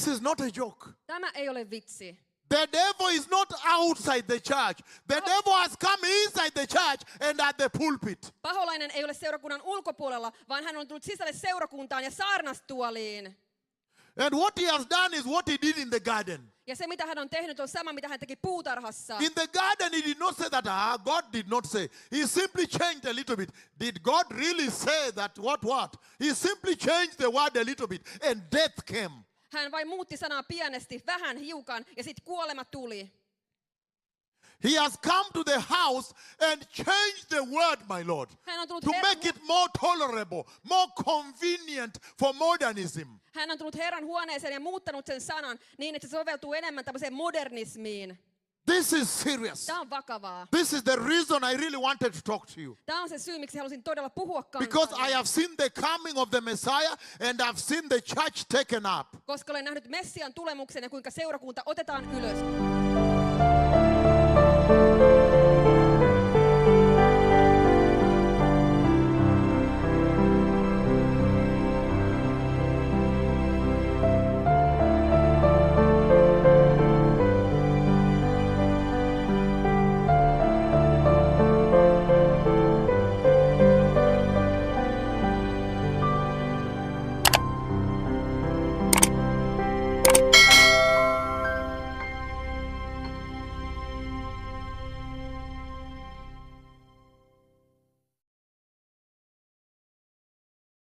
This is not a joke. Tämä ei ole vitsi. The devil is not outside the church. The devil has come inside the church and at the pulpit. Paholainen ei ole seurakunnan ulkopuolella, vaan hän on tullut sisälle seurakuntaan ja saarnastuoliin. And what he has done is what he did in the garden. Ja se, mitä hän on tehnyt, on sama, mitä hän teki puutarhassa. In the garden, he did not say that, God did not say. He simply changed a little bit. Did God really say that what? He simply changed the word a little bit and death came. Hän vain muutti sanaa pienesti, vähän hiukan, ja sitten kuolema tuli. He has come to the house and changed the word, my Lord, Hän on tullut to make it more tolerable, more convenient for modernism. Hän on tullut Herran huoneeseen ja muuttanut sen sanan niin, että se soveltuu enemmän tämmöiseen modernismiin. This is serious. Tämä on vakavaa. This is the reason I really wanted to talk to you. Tämä on se syy, miksi halusin todella puhua Because kanssanne. I have seen the coming of the Messiah and I've seen the church taken up. Koska olen nähnyt Messian tulemuksen ja kuinka seurakunta otetaan ylös.